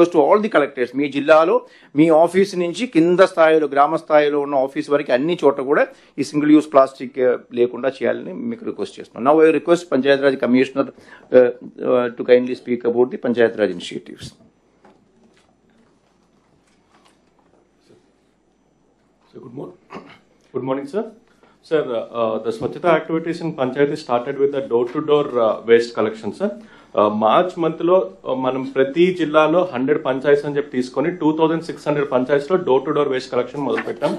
To all the collectors, మీ జిల్లాలో మీ office నుంచి కింద స్థాయిలో గ్రామ స్థాయిలో ఉన్న ఆఫీస్ వరకు అన్ని చోట్ల కూడా ఈ సింగిల్ యూజ్ ప్లాస్టిక్ లేకుండా చేయాలని మీకు రిక్వెస్ట్ చేస్తున్నాను. Now I request Panchayati Raj commissioner to kindly speak about the Panchayati Raj initiatives. Good morning, sir. Sir, the Swachhata activities in Panchayati started with the door-to-door waste collection, sir. March మంత్లో మనం ప్రతి జిల్లాలో 100 panchayats అని చెప్పి తీసుకొని 2600 పంచాయతీస్లో door to door waste collection మొదలుపెట్టాం.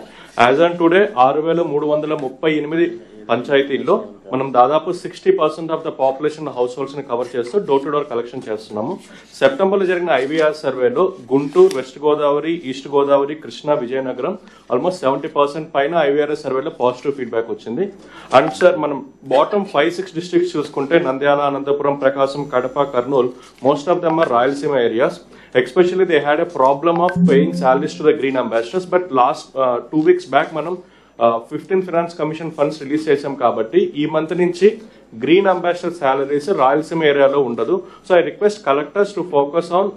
As on today 6338 పంచాయతీల్లో మనం దాదాపు 60% of the population households ని కవర్ చేస్తూ డోర్ టు డోర్ కలెక్షన్ చేస్తున్నాము. సెప్టెంబర్లో జరిగిన ఐవీఆర్ సర్వేలో Guntur, west Godavari, east Godavari, Krishna, Vizianagaram almost 70% పైన ఐవీఆర్ సర్వేలో పాజిటివ్ ఫీడ్బ్యాక్ వచ్చింది. అండ్ సార్ మనం బాటమ్ 5-6 డిస్ట్రిక్ట్స్ చూసుకుంటే Nandyal, Anantapuram, Prakasam, Kadapa, Kurnool, most of them are Rayalaseema areas. Especially they had a problem of paying salaries to the green ambassadors, but last 2 weeks back మనం 15th finance commission funds release చేసాం కాబట్టి ఈ month నుంచి green ambassador salaries Rayalaseema ఏరియాలో ఉండదు. So I request collectors to focus on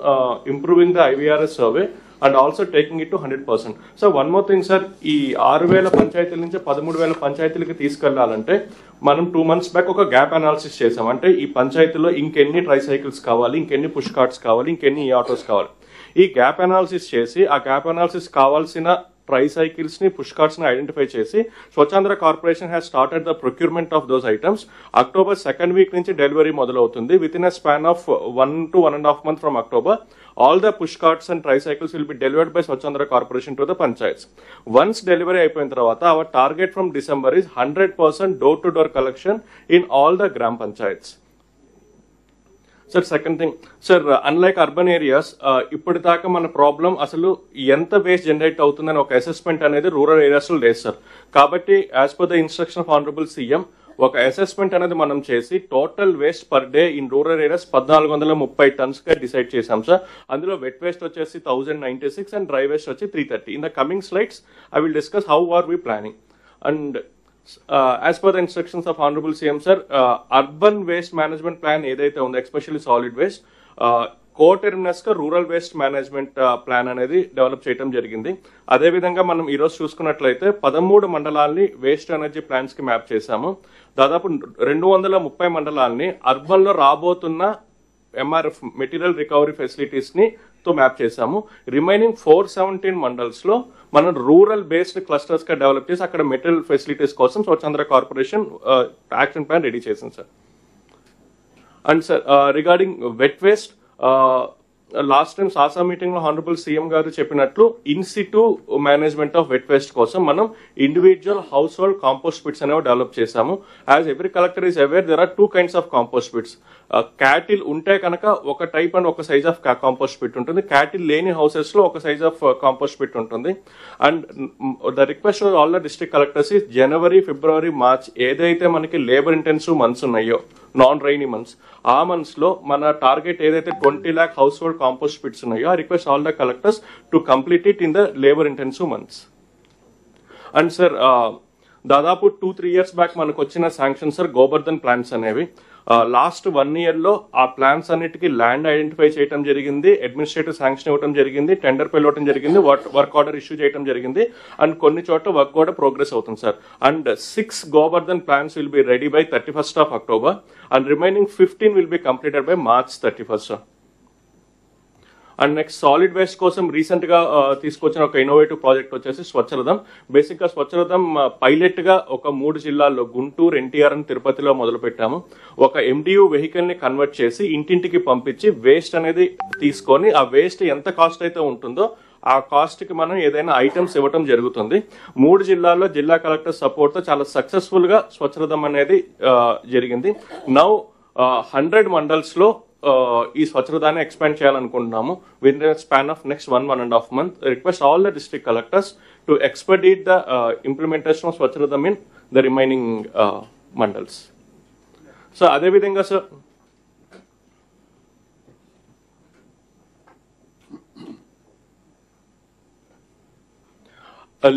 improving the IVRS survey and also taking it to 100%. So one more thing sir, ఈ 6000 పంచాయతీల నుంచి 13,000 పంచాయతీలకి తీసుకెళ్లాలంటే మనం 2 months బ్యాక్ ఒక గ్యాప్ అనాలిసిస్ చేసాం. అంటే ఈ పంచాయతీలో ఇంకెన్ని ట్రై సైకిల్స్ కావాలి, ఇంకెన్ని పుష్ కార్ట్స్ కావాలి, ఇంకెన్ని ఈ ఆటోస్ కావాలి. ఈ గ్యాప్ అనాలిసిస్ చేసి ఆ గ్యాప్ అనాలిసిస్ కావాల్సిన ట్రై సైకిల్స్ ని, పుష్ కార్ట్స్ ని ఐడెంటిఫై చేసి Swachhandhra corporation has started the procurement of those items. October 2nd week నుంచి డెలివరీ మొదలవుతుంది. Within a span of 1 to 1.5 months from October all the push carts and tricycles will be delivered by Swachhandra Corporation to the panchayats. Once delivery అయిపోయిన తర్వాత our target from December is 100% door-to-door collection in all the gram panchayats. Sir, second thing, sir, unlike urban areas, ఇప్పటిదాకా మన problem అసలు ఎంత waste generate అవుతుందని ఒక assessment అనేది rural areas లో లేదు సార్. కాబట్టి as per the instruction of honourable CM ఒక అసెస్మెంట్ అనేది మనం చేసి total waste per day in rural areas 1430 tons గా డిసైడ్ చేశాం సార్. అందులో వెట్ వేస్ట్ వచ్చేసి 1096 అండ్ డ్రై వేస్ట్ వచ్చి 330. In the coming slides I will discuss how are we planning. And as per the instructions of honourable CM sir, urban waste management plan ఏదైతే ఉందో especially solid waste, coterminous గా rural waste management plan అనేది develop చేయడం జరిగింది. అదేవిధంగా మనం ఈరోజు చూసుకున్నట్లయితే 13 మండలాల్ని వేస్ట్ ఎనర్జీ ప్లాన్స్ కి మ్యాప్ చేశాము. దాదాపు 230 మండలాల్ని అర్బన్ లో రాబోతున్న ఎంఆర్ఎఫ్ మెటీరియల్ రికవరీ ఫెసిలిటీస్ ని తో మ్యాప్ చేశాము. రిమైనింగ్ 417 మండల్స్ లో మనం రూరల్ బేస్డ్ క్లస్టర్స్ గా డెవలప్ చేసి అక్కడ మెటీరియల్ ఫెసిలిటీస్ కోసం Swachhandhra corporation action plan ready చేసింది sir. And sir regarding wet waste, last time సాసా మీటింగ్ లో హానరబుల్ సీఎం గారు చెప్పినట్లు in situ management of wet waste కోసం మనం individual household compost pits అనేవి డెవలప్ చేశాము. As every collector is aware, there are 2 kinds of compost pits. Cattle ఉంటే కనుక ఒక టైప్ అండ్ ఒక సైజ్ ఆఫ్ కాంపోస్ట్ పిట్ ఉంటుంది. క్యాటిల్ లేని హౌసెస్ లో ఒక సైజ్ ఆఫ్ కాంపోస్ట్ పిట్ ఉంటుంది. And the request all the district collectors ఈ జనవరి, ఫిబ్రవరి, మార్చ్ ఏదైతే మనకి లేబర్ ఇంటెన్సివ్ మంత్స్ ఉన్నాయో, నాన్ రైనీ మంత్స్, ఆ మంత్స్ లో మన టార్గెట్ ఏదైతే 20 lakh household compost pits ఉన్నాయో, I request all the collectors to complete it in the labour intensive months. And sir దాదాపు 2-3 years బ్యాక్ మనకు వచ్చిన శాంక్షన్ సార్ గోబర్ధన్ ప్లాన్స్ అనేవి. లాస్ట్ 1 year లో ఆ ప్లాన్స్ అన్నిటికీ ల్యాండ్ ఐడెంటిఫై చేయడం జరిగింది, అడ్మినిస్ట్రేటివ్ శాంక్షన్ ఇవ్వడం జరిగింది, టెండర్ పిలవడం జరిగింది, వర్క్ ఆర్డర్ ఇష్యూ చేయడం జరిగింది. అండ్ కొన్ని చోట్ల వర్క్ కూడా ప్రోగ్రెస్ అవుతుంది sir. And 6 Gobardhan plans will be ready by 31st of October and remaining 15 will be completed by March 31st sir. And next solid waste కోసం రీసెంట్ గా తీసుకొచ్చిన ఒక ఇన్నోవేటివ్ ప్రాజెక్ట్ వచ్చేసి స్వచ్ఛరథం. బేసిక్ గా స్వచ్ఛరథం పైలట్ గా ఒక 3 జిల్లాల్లో గుంటూరు, ఎన్టీఆర్ అని తిరుపతిలో మొదలు పెట్టాము. ఒక MDU వెహికల్ ని కన్వర్ట్ చేసి ఇంటింటికి పంపించి వేస్ట్ అనేది తీసుకొని ఆ వేస్ట్ ఎంత కాస్ట్ అయితే ఉంటుందో ఆ కాస్ట్ కి మనం ఏదైనా ఐటమ్స్ ఇవ్వటం జరుగుతుంది. 3 జిల్లాల్లో జిల్లా కలెక్టర్ సపోర్ట్ తో చాలా సక్సెస్ఫుల్ గా స్వచ్ఛరథం అనేది జరిగింది. నౌ 100 మండల్స్ లో ఈ స్వచ్ఛరథాన్ని ఎక్స్పాండ్ చేయాలనుకుంటున్నాము within span of next 1.5 months. Request all the district collectors to expedite the implementation of Swachharatham in the remaining mandals. So అదేవిధంగా సార్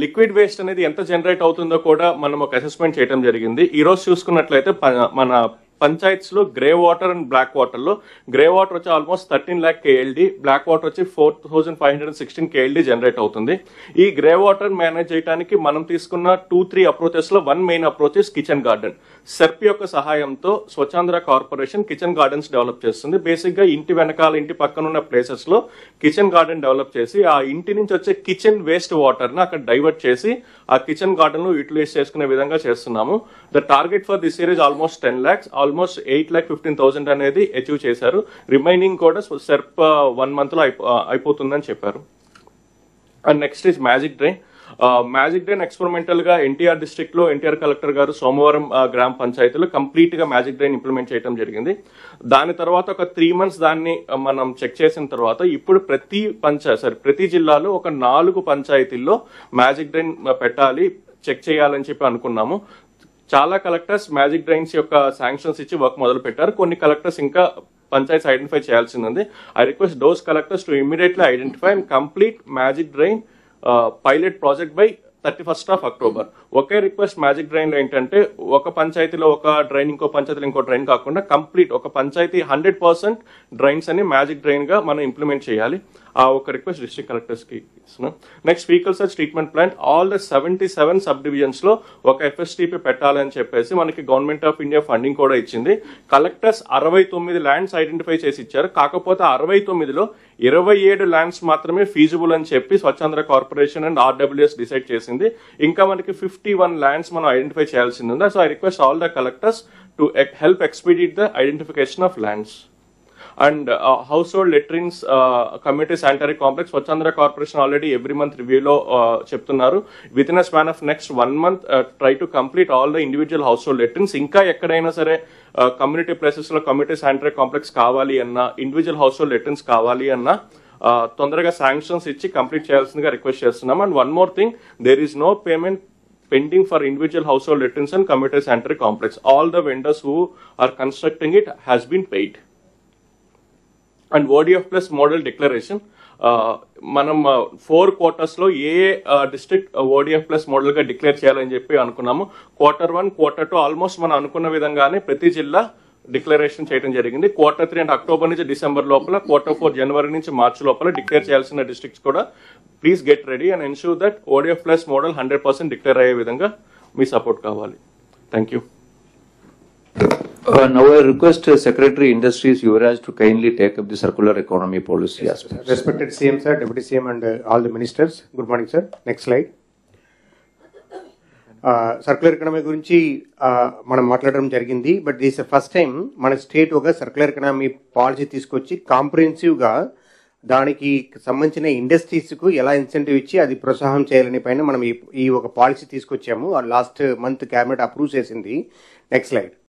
లిక్విడ్ వేస్ట్ అనేది ఎంత జనరేట్ అవుతుందో కూడా మనం ఒక అసెస్మెంట్ చేయడం జరిగింది. ఈ రోజు చూసుకున్నట్లయితే మన పంచాయత్స్ లో grey water and black water లో గ్రే వాటర్ వచ్చి almost 13 lakh KLD, black water వచ్చి 4516 KLD జనరేట్ అవుతుంది. ఈ గ్రే వాటర్ మేనేజ్ చేయడానికి మనం తీసుకున్న 2-3 అప్రోచెస్ లో one main approach is kitchen garden. SERP యొక్క సహాయంతో Swachhandhra corporation kitchen gardens develop చేస్తుంది. బేసిక్ గా ఇంటి వెనకాల ఇంటి పక్కన ఉన్న ప్లేసెస్ లో కిచెన్ గార్డెన్ డెవలప్ చేసి ఆ ఇంటి నుంచి వచ్చే కిచెన్ వేస్ట్ వాటర్ ని అక్కడ డైవర్ట్ చేసి ఆ కిచెన్ గార్డెన్ లో యూటిలైజ్ చేసుకునే విధంగా చేస్తున్నాము. The target for this year is almost 10 lakhs, almost 8,15,000 అనేది అచీవ్ చేశారు. రిమైనింగ్ కూడా సెర్ప్ 1 month లో అయిపోతుందని చెప్పారు. And next is magic drain. Magic drain experimental గా ఎన్టీఆర్ డిస్ట్రిక్ట్ లో ఎన్టీఆర్ కలెక్టర్ గారు సోమవారం గ్రామ పంచాయతీలో కంప్లీట్ గా మ్యాజిక్ డ్రైన్ ఇంప్లిమెంట్ చేయడం జరిగింది. దాని తర్వాత ఒక 3 months దాన్ని మనం చెక్ చేసిన తర్వాత ఇప్పుడు ప్రతి జిల్లాలో ఒక 4 పంచాయతీల్లో మ్యాజిక్ డ్రైన్ పెట్టాలి, చెక్ చేయాలని చెప్పి అనుకున్నాము. చాలా కలెక్టర్స్ మ్యాజిక్ డ్రైన్స్ యొక్క శాంక్షన్స్ ఇచ్చి వర్క్ మొదలు పెట్టారు. కొన్ని కలెక్టర్స్ ఇంకా పంచాయత్ ఐడెంటిఫై చేయాల్సింది ఉంది. I request those collectors to immediately identify and complete magic drain pilot project by 31st October. Okay request magic drain లో ఏంటంటే ఒక పంచాయతీలో ఒక డ్రైన్, ఇంకో పంచాయతీలో ఇంకో డ్రైన్ కాకుండా కంప్లీట్ ఒక పంచాయతీ 100% డ్రైన్స్ అని మ్యాజిక్ డ్రైన్ గా మనం ఇంప్లిమెంట్ చేయాలి. ఆ ఒక రిక్వెస్ట్ డిస్ట్రిక్ట్ కలెక్టర్స్ కి ఇస్తున్నాం. Next faecal search treatment plant all the 77 sub divisions లో ఒక FSTP పెట్టాలని చెప్పేసి మనకి గవర్నమెంట్ ఆఫ్ ఇండియా ఫండింగ్ కూడా ఇచ్చింది. కలెక్టర్స్ 69 ల్యాండ్స్ ఐడెంటిఫై చేసి ఇచ్చారు. కాకపోతే 69లో 27 ల్యాండ్స్ మాత్రమే ఫీజిబుల్ అని చెప్పి Swachhandhra corporation and RWS decide చేసింది. ఇంకా మనకి 51 ల్యాండ్స్ మనం ఐడెంటిఫై చేయాల్సింది ఉంది. So I request all the collectors to help expedite the identification of lands. And household latrines community sanitary complex Swachhandhra corporation already every month రివ్యూలో చెప్తున్నారు. Within a span of next 1 month try to complete all the individual household latrines. ఇంకా ఎక్కడైనా సరే community places లో community sanitary complex కావాలి అన్నా, individual household latrines కావాలి అన్నా తొందరగా శాంక్షన్స్ ఇచ్చి కంప్లీట్ చేయాల్సిందిగా రిక్వెస్ట్ చేస్తున్నాం. And one more thing, there is no payment pending for individual household latrines and community sanitary complex. All the vendors who are constructing it has been paid. And ODF plus model declaration, మనం 4 quarters లో ఏ district ODF plus model గా declare చేయాలని చెప్పి అనుకున్నాము. Q1, Q2 almost మనం అనుకున్న విధంగానే ప్రతి జిల్లా డిక్లరేషన్ చేయడం జరిగింది. Q3 అంటే అక్టోబర్ నుంచి డిసెంబర్ లోపల, Q4 జనవరి నుంచి మార్చి లోపల డిక్లేర్ చేయాల్సిన డిస్ట్రిక్ట్స్ కూడా please get ready and ensure that ODF plus model 100% declare అయ్యే విధంగా మీ సపోర్ట్ కావాలి. Thank you. Now I request Secretary Industries Yuvraj to kindly take up the circular economy policy aspect. Respected CM sir, Deputy CM and all the ministers, good morning sir. Next slide. Circular economy గురించి మనం మాట్లాడడం జరిగింది. But this first time మన state ఒక circular economy policy తీసుకొచ్చి కాంప్రిహెన్సివ్గా దానికి సంబంధించిన ఇండస్ట్రీస్కు ఎలా ఇన్సెంటివ్ ఇచ్చి అది ప్రోత్సాహం చేయాలని పైన మనం ఈ ఒక పాలసీ తీసుకొచ్చాము. లాస్ట్ మంత్ క్యాబినెట్ అప్రూవ్ చేసింది. Next slide.